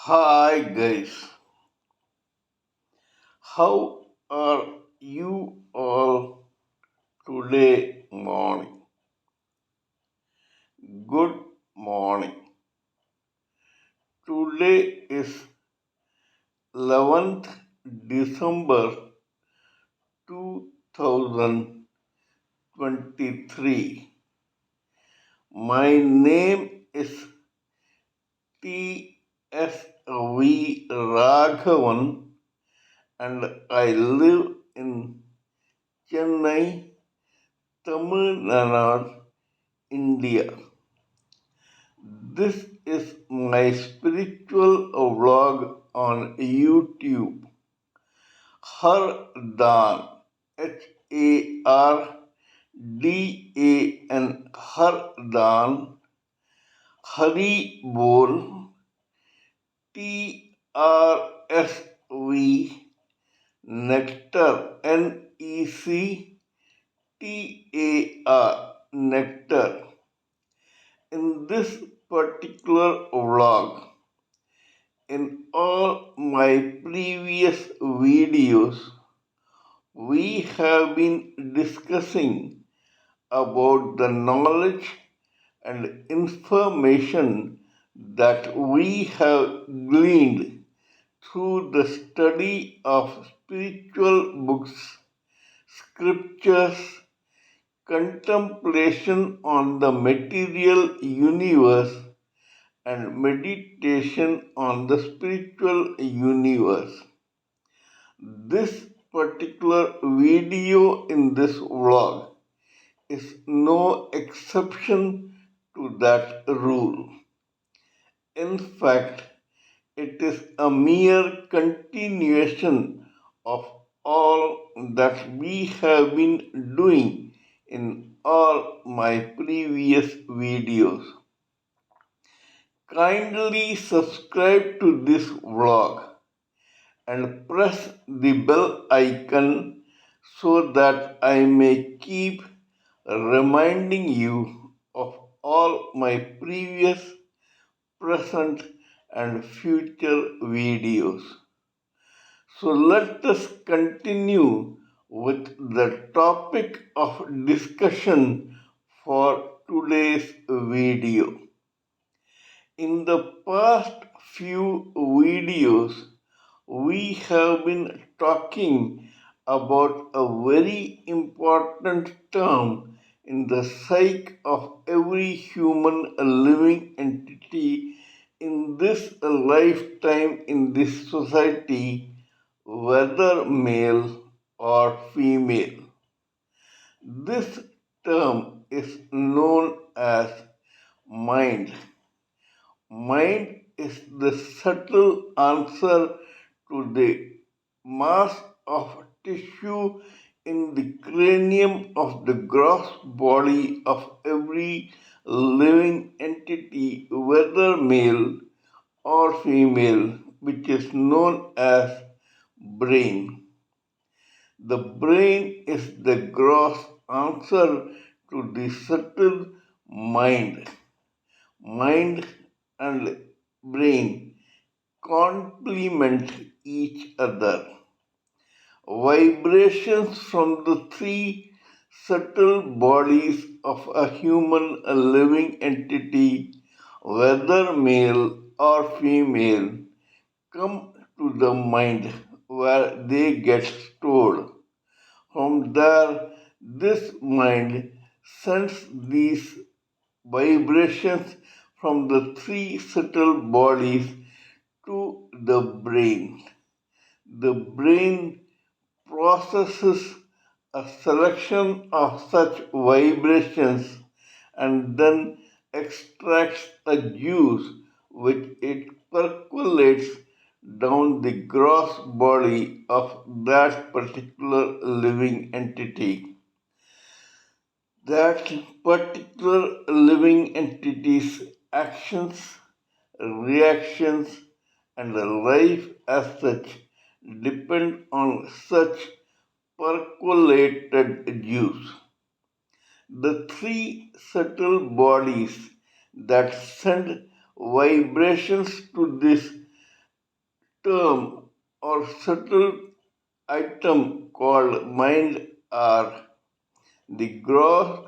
Hi guys, how are you all today morning? Good morning. Today is 11th December 2023. My name is TSV Raghavan and I live in Chennai, Tamil Nadu, India. This is my spiritual vlog on YouTube. HARDAN, HARDAN, HARDAN, Haribol, TRSV, Nectar, NECTAR, Nectar. In this particular vlog, in all my previous videos, we have been discussing about the knowledge and information that we have gleaned through the study of spiritual books, scriptures, contemplation on the material universe, and meditation on the spiritual universe. This particular video in this vlog is no exception to that rule. In fact, it is a mere continuation of all that we have been doing in all my previous videos. Kindly subscribe to this vlog and press the bell icon so that I may keep reminding you of all my previous, present, and future videos. So let us continue with the topic of discussion for today's video. In the past few videos, we have been talking about a very important term in the psyche of every human living entity in this lifetime in this society, whether male or female. This term is known as mind. Mind is the subtle answer to the mass of tissue in the cranium of the gross body of every living entity, whether male or female, which is known as brain. The brain is the gross answer to the subtle mind. Mind and brain complement each other. Vibrations from the three subtle bodies of a human living entity, whether male or female, come to the mind where they get stored. From there, this mind sends these vibrations from the three subtle bodies to the brain. The brain processes a selection of such vibrations and then extracts a juice which it percolates down the gross body of that particular living entity. That particular living entity's actions, reactions, and life as such depend on such percolated juice. The three subtle bodies that send vibrations to this term or subtle item called mind are the gross,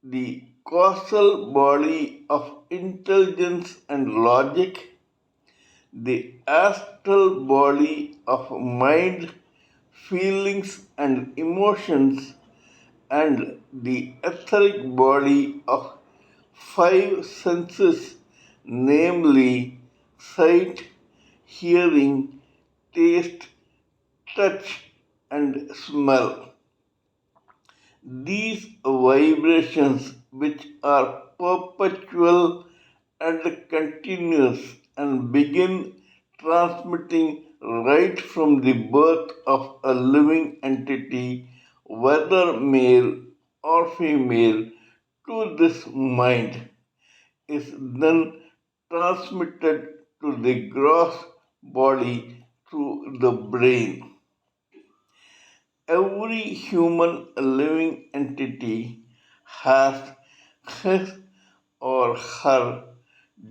the causal body of intelligence and logic, the astral body of mind, feelings, and emotions, and the etheric body of five senses, namely sight, hearing, taste, touch, and smell. These vibrations, which are perpetual and continuous and begin transmitting right from the birth of a living entity, whether male or female, to this mind, is then transmitted to the gross body through the brain. Every human living entity has his or her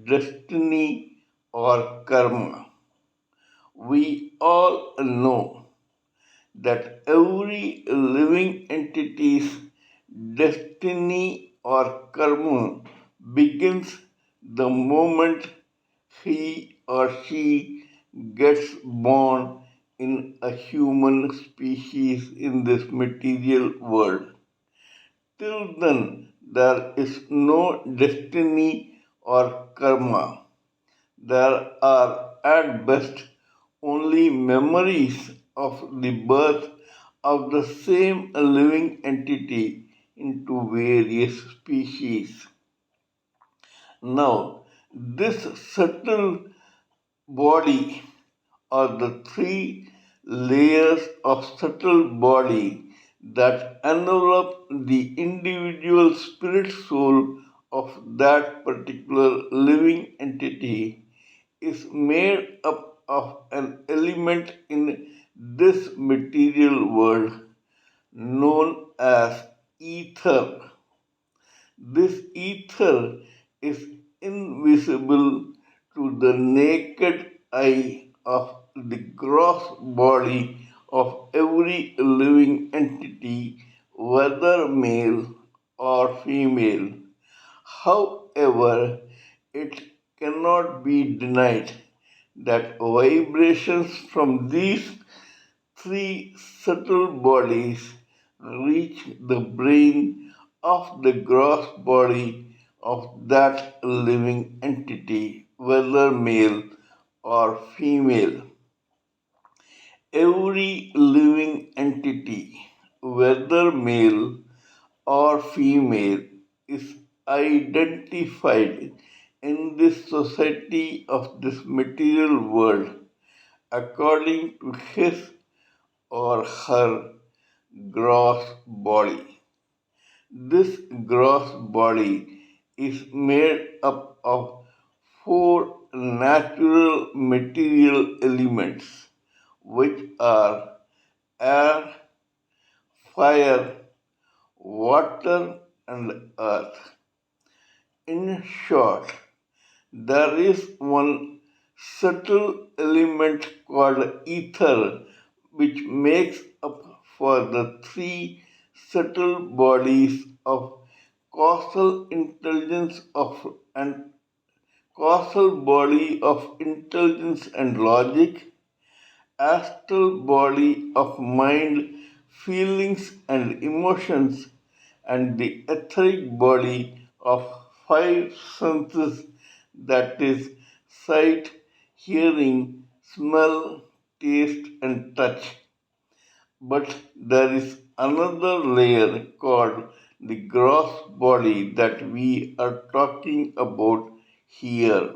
destiny or karma. We all know that every living entity's destiny or karma begins the moment he or she gets born in a human species in this material world. Till then, there is no destiny or karma. There are at best only memories of the birth of the same living entity into various species. Now, this subtle body or the three layers of subtle body that envelop the individual spirit soul of that particular living entity is made up of an element in this material world known as ether. This ether is invisible to the naked eye of the gross body of every living entity, whether male or female. However, it cannot be denied that vibrations from these three subtle bodies reach the brain of the gross body of that living entity, whether male or female. Every living entity, whether male or female, is identified in this society of this material world according to his or her gross body. This gross body is made up of four natural material elements, which are air, fire, water, and earth. In short, there is one subtle element called ether which makes up for the three subtle bodies of causal intelligence of and causal body of intelligence and logic, astral body of mind, feelings and emotions, and the etheric body of five senses, that is, sight, hearing, smell, taste, and touch. But there is another layer called the gross body that we are talking about here.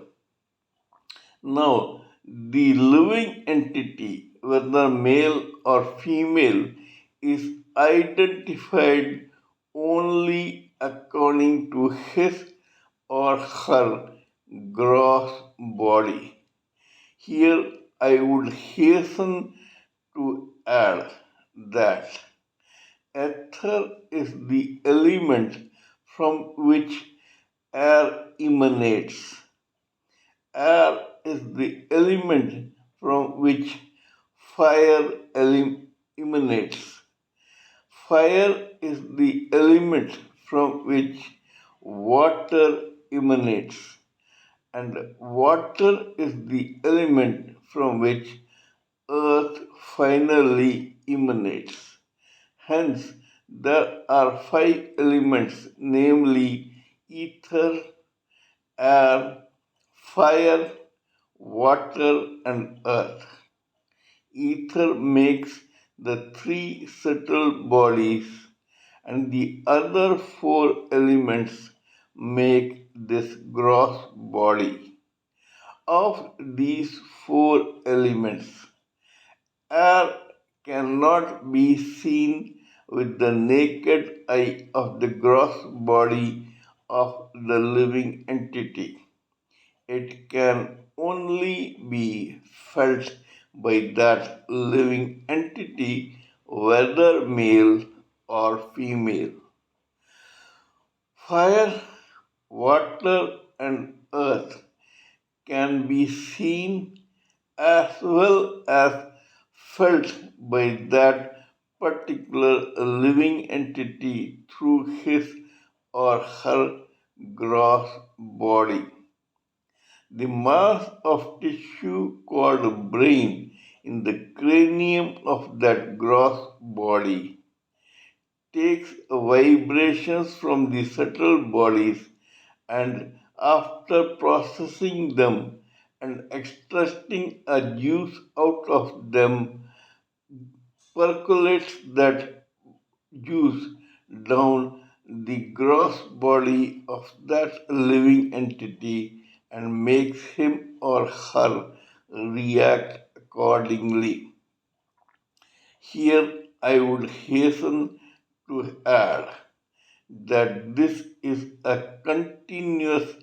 Now, the living entity, whether male or female, is identified only according to his or her gross body. Here, I would hasten to add that ether is the element from which air emanates. Air is the element from which fire emanates. Fire is the element from which water emanates, and water is the element from which earth finally emanates. Hence, there are five elements, namely ether, air, fire, water, and earth. Ether makes the three subtle bodies, and the other four elements make this gross body. Of these four elements, air cannot be seen with the naked eye of the gross body of the living entity. It can only be felt by that living entity, whether male or female. Fire, water, and earth can be seen as well as felt by that particular living entity through his or her gross body. The mass of tissue called brain in the cranium of that gross body takes vibrations from the subtle bodies and after processing them and extracting a juice out of them percolates that juice down the gross body of that living entity and makes him or her react accordingly. Here I would hasten to add that this is a continuous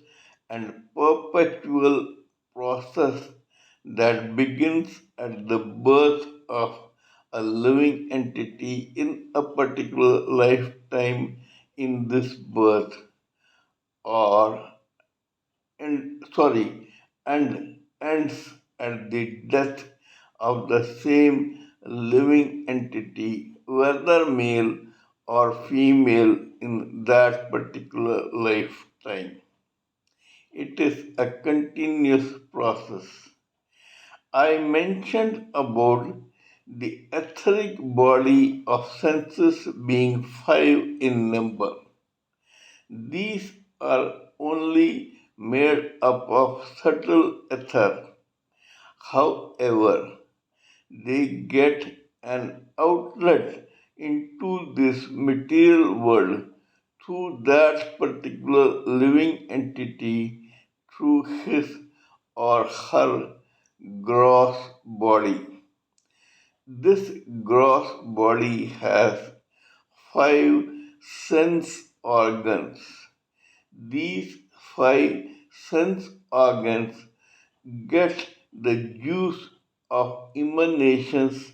and perpetual process that begins at the birth of a living entity in a particular lifetime in this birth or and ends at the death of the same living entity, whether male or female in that particular lifetime. It is a continuous process. I mentioned about the etheric body of senses being five in number. These are only made up of subtle ether. However, they get an outlet into this material world through that particular living entity through his or her gross body. This gross body has five sense organs. These five sense organs get the juice of emanations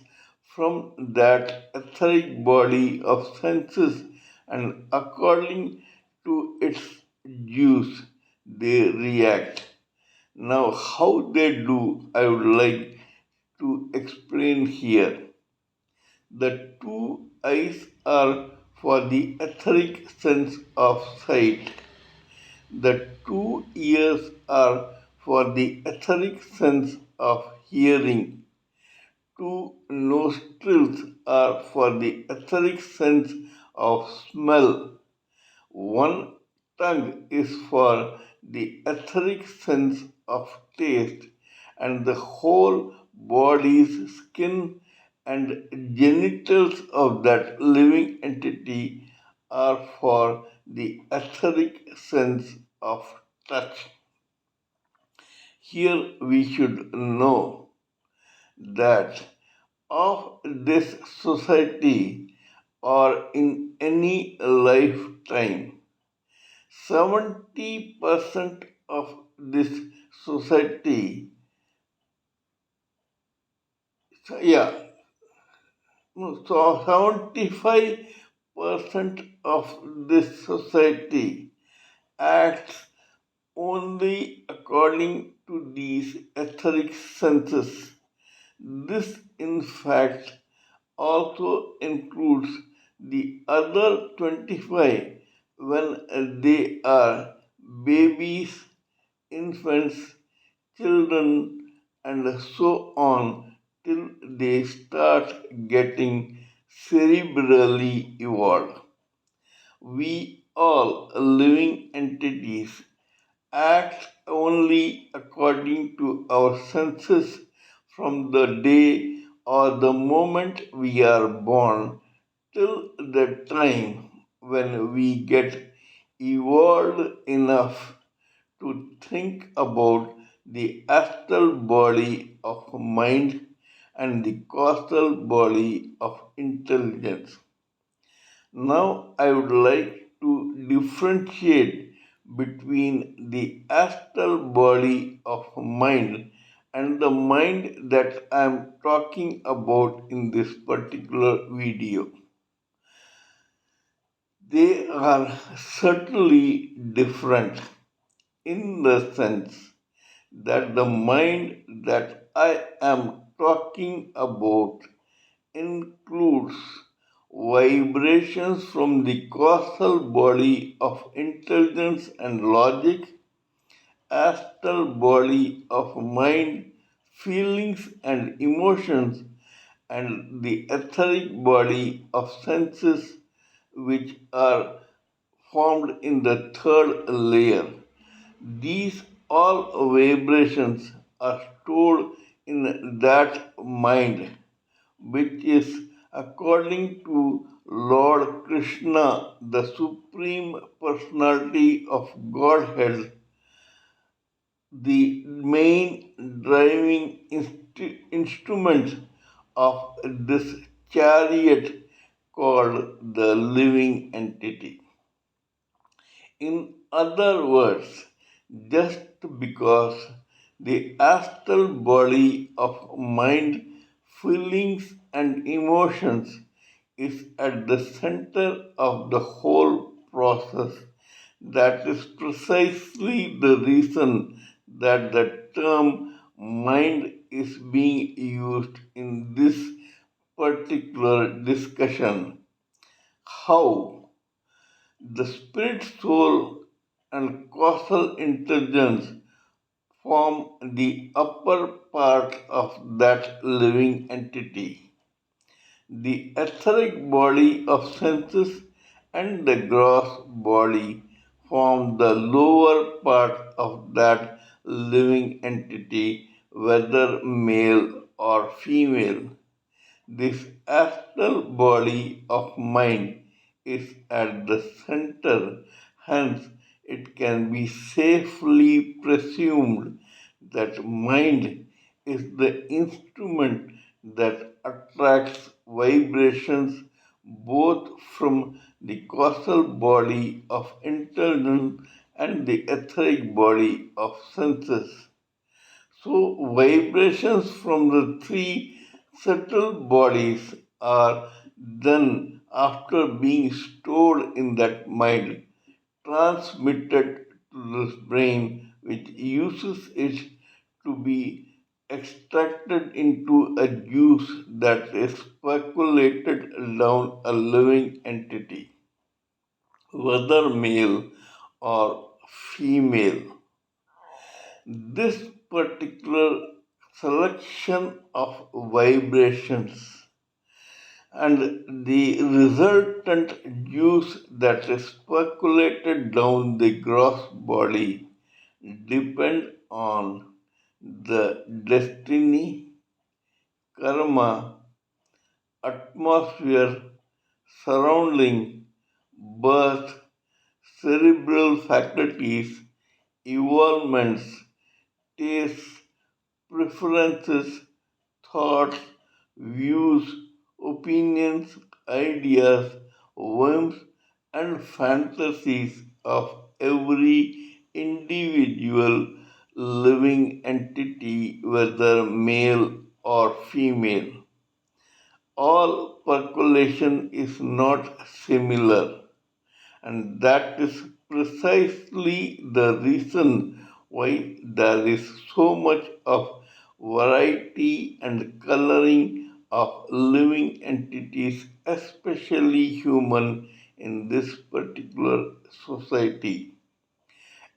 from that etheric body of senses, and according to its juice, they react. Now, how they do, I would like to explain here. The two eyes are for the etheric sense of sight. The two ears are for the etheric sense of hearing. Two nostrils are for the etheric sense of smell. One tongue is for the etheric sense of taste, and the whole body's skin and genitals of that living entity are for the etheric sense of touch. Here we should know that of this society or in any lifetime, 70% of this society, yeah, no, so 75% of this society acts only according to these etheric senses, This, in fact, also includes the other 25 when they are babies, infants, children, and so on till they start getting cerebrally evolved. We all living entities act only according to our senses from the day or the moment we are born till the time when we get evolved enough to think about the astral body of mind and the causal body of intelligence. Now, I would like to differentiate between the astral body of mind and the mind that I am talking about in this particular video. They are certainly different in the sense that the mind that I am talking about includes vibrations from the causal body of intelligence and logic, astral body of mind, feelings and emotions, and the etheric body of senses, which are formed in the third layer. These all vibrations are stored in that mind, which is, according to Lord Krishna, the Supreme Personality of Godhead, the main driving instrument of this chariot called the living entity. In other words, just because the astral body of mind, feelings, and emotions is at the center of the whole process, that is precisely the reason that the term mind is being used in this particular discussion. How the spirit, soul, and causal intelligence form the upper part of that living entity. The etheric body of senses and the gross body form the lower part of that living entity, whether male or female. This astral body of mind is at the center, hence, it can be safely presumed that mind is the instrument that attracts vibrations both from the causal body of intelligence and the etheric body of senses. So, vibrations from the three subtle bodies are then, after being stored in that mind, transmitted to the brain, which uses it to be extracted into a juice that is percolated down a living entity, whether male or female. This particular selection of vibrations and the resultant juice that is percolated down the gross body depend on the destiny, karma, atmosphere, surrounding, birth, cerebral faculties, evolvements, tastes, preferences, thoughts, views, opinions, ideas, whims, and fantasies of every individual living entity, whether male or female. All percolation is not similar, and that is precisely the reason why there is so much of variety and coloring of living entities, especially human, in this particular society.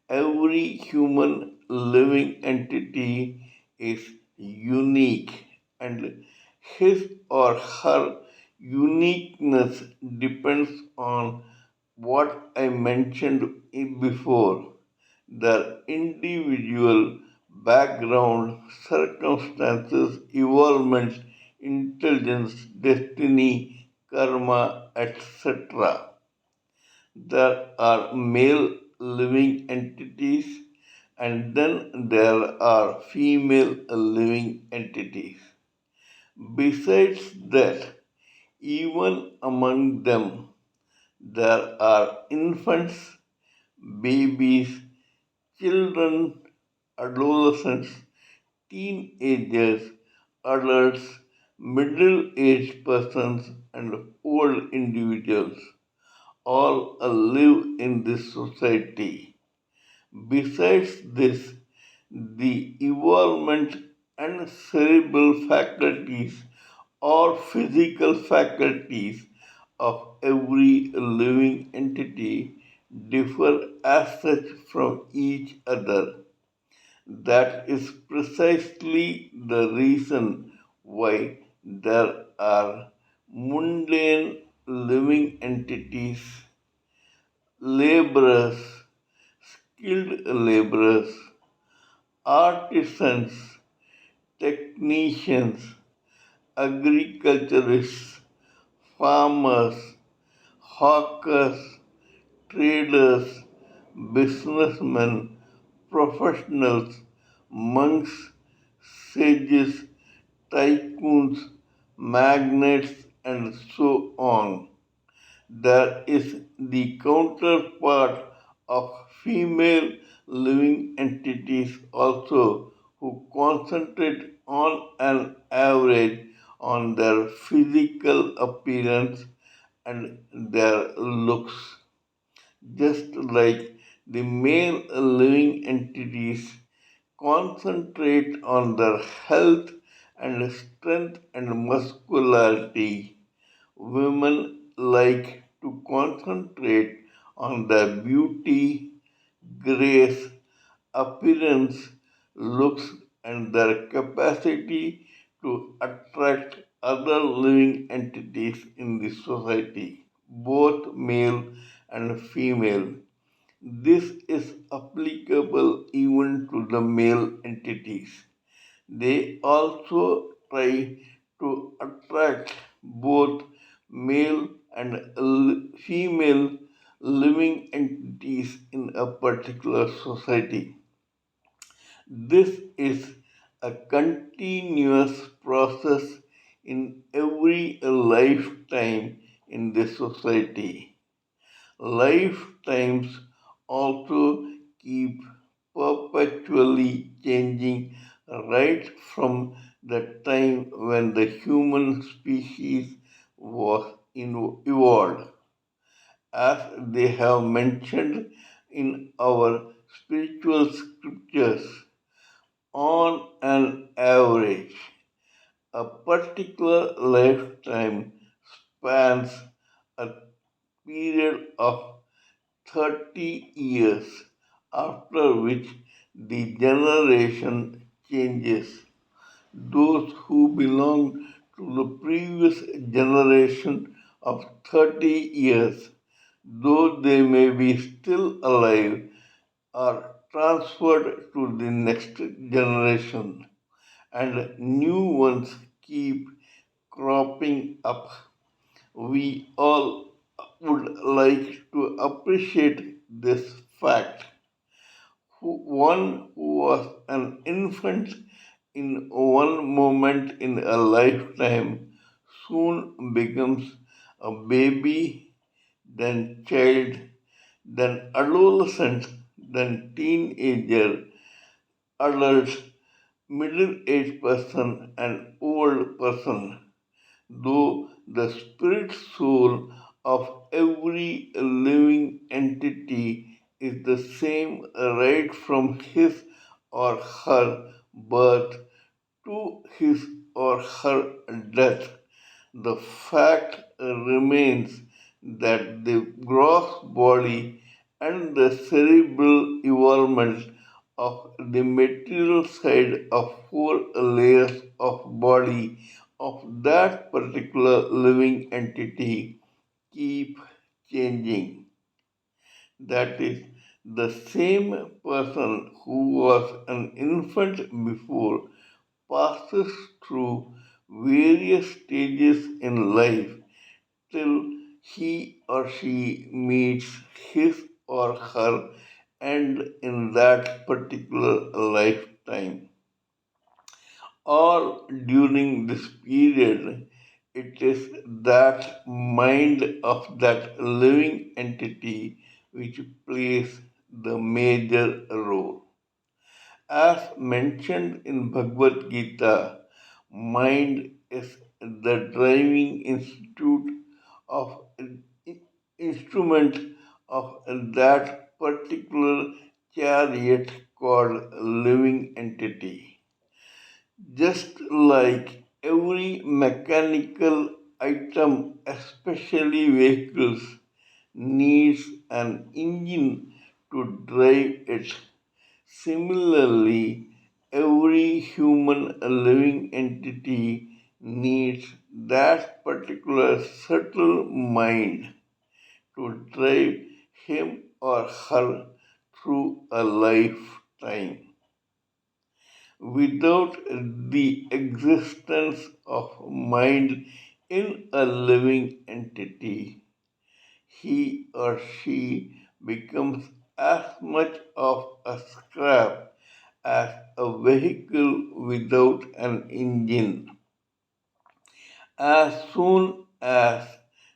Every human living entity is unique, and his or her uniqueness depends on what I mentioned before, their individual background, circumstances, evolvement, intelligence, destiny, karma, etc. There are male living entities, and then there are female living entities. Besides that, even among them, there are infants, babies, children, adolescents, teenagers, adults, middle aged persons, and old individuals all live in this society. Besides this, the evolvement and cerebral faculties or physical faculties of every living entity differ as such from each other. That is precisely the reason why there are mundane living entities, laborers, skilled laborers, artisans, technicians, agriculturists, farmers, hawkers, traders, businessmen, professionals, monks, sages, tycoons, magnates, and so on. There is the counterpart of female living entities also who concentrate on an average on their physical appearance and their looks, just like the male living entities concentrate on their health and strength and muscularity. Women like to concentrate on their beauty, grace, appearance, looks, and their capacity to attract other living entities in the society, both male and female. This is applicable even to the male entities. They also try to attract both male and female living entities in a particular society. This is a continuous process in every lifetime in the society. Lifetimes also keep perpetually changing right from the time when the human species was evolved. As they have mentioned in our spiritual scriptures, on an average, a particular lifetime spans a period of 30 years, after which the generation changes. Those who belong to the previous generation of 30 years, though they may be still alive, are transferred to the next generation, and new ones keep cropping up. We all would like to appreciate this fact. One who was an infant in one moment in a lifetime soon becomes a baby, then child, then adolescent, then teenager, adult, middle aged person, and old person, though the spirit soul of every living entity is the same right from his or her birth to his or her death, the fact remains that the gross body and the cerebral involvement of the material side of four layers of body of that particular living entity keep changing. That is, the same person who was an infant before passes through various stages in life till he or she meets his or her end in that particular lifetime. Or during this period, it is that mind of that living entity which plays the major role. As mentioned in Bhagavad Gita, mind is the driving of instrument of that particular chariot called living entity. Just like every mechanical item, especially vehicles, needs an engine to drive it. Similarly, every human living entity needs that particular subtle mind to drive him or her through a lifetime. Without the existence of mind in a living entity, he or she becomes as much of a scrap as a vehicle without an engine. As soon as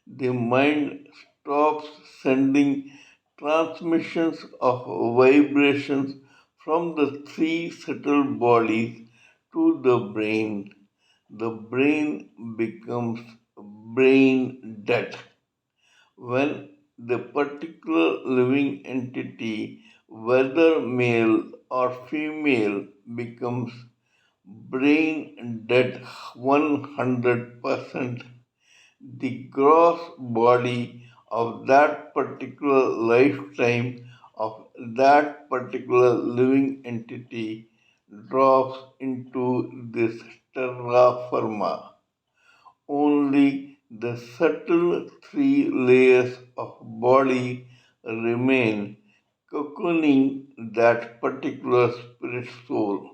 the mind stops sending transmissions of vibrations from the three subtle bodies to the brain becomes brain dead. When the particular living entity, whether male or female, becomes brain dead 100%, the gross body of that particular lifetime of that particular living entity drops into this terra firma. Only the subtle three layers of body remain cocooning that particular spirit soul.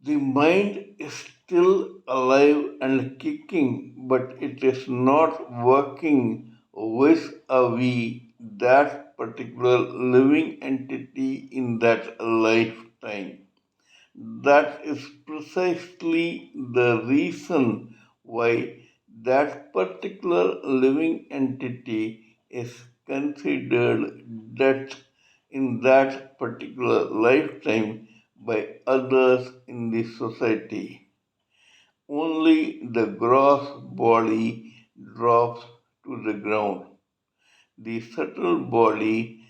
The mind is still alive and kicking, but it is not working vis-a-vis that particular living entity in that lifetime. That is precisely the reason why that particular living entity is considered dead in that particular lifetime by others in the society. Only the gross body drops to the ground. The subtle body,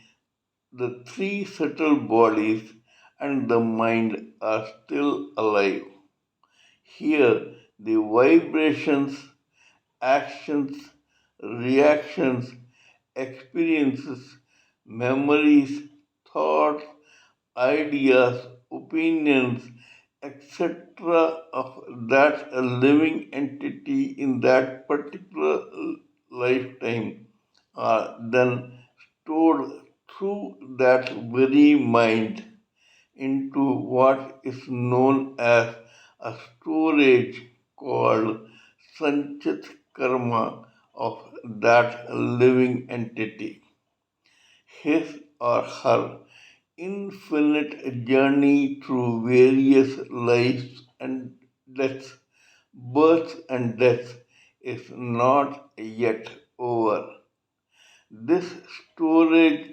the three subtle bodies, and the mind are still alive. Here, the vibrations, actions, reactions, experiences, memories, thoughts, ideas, opinions, etc. of that living entity in that particular lifetime are then stored through that very mind into what is known as a storage called Sanchit Karma of that living entity. His or her infinite journey through various lives and deaths, birth and death, is not yet over. This storage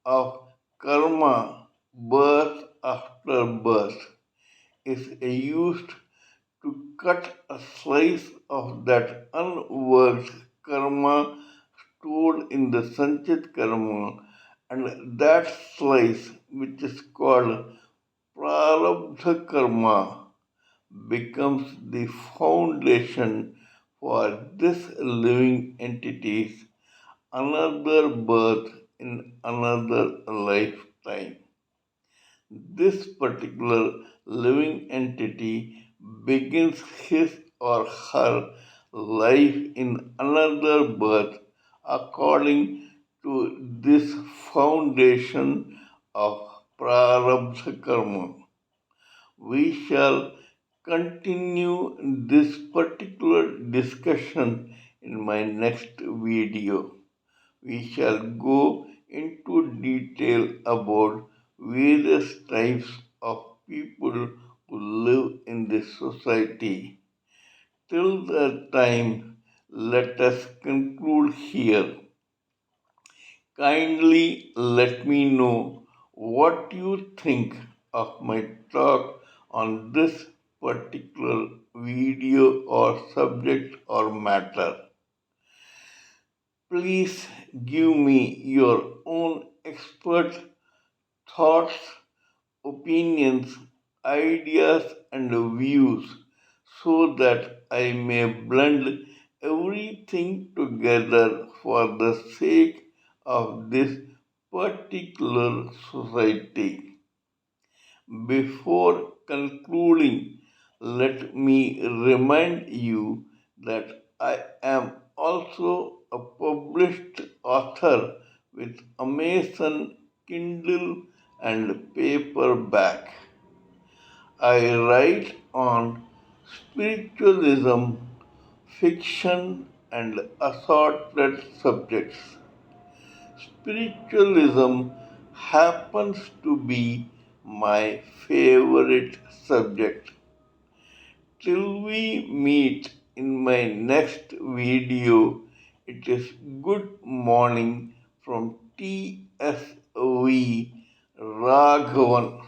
of karma, birth after birth, is used to cut a slice of that unworked karma stored in the Sanchit karma, and that slice, which is called prarabdha karma, becomes the foundation for this living entity's another birth in another lifetime. This particular living entity begins his or her life in another birth according to this foundation of prarabdha karma. We shall continue this particular discussion in my next video. We shall go into detail about various types of people who live in this society. Till that time, let us conclude here. Kindly let me know what you think of my talk on this particular video or subject or matter. Please give me your own expert thoughts, opinions, ideas, and views so that I may blend everything together for the sake of this particular society. Before concluding, let me remind you that I am also a published author with Amazon Kindle and paperback. I write on spiritualism, fiction, and assorted subjects. Spiritualism happens to be my favorite subject. Till we meet in my next video, it is good morning from TSV Raghavan.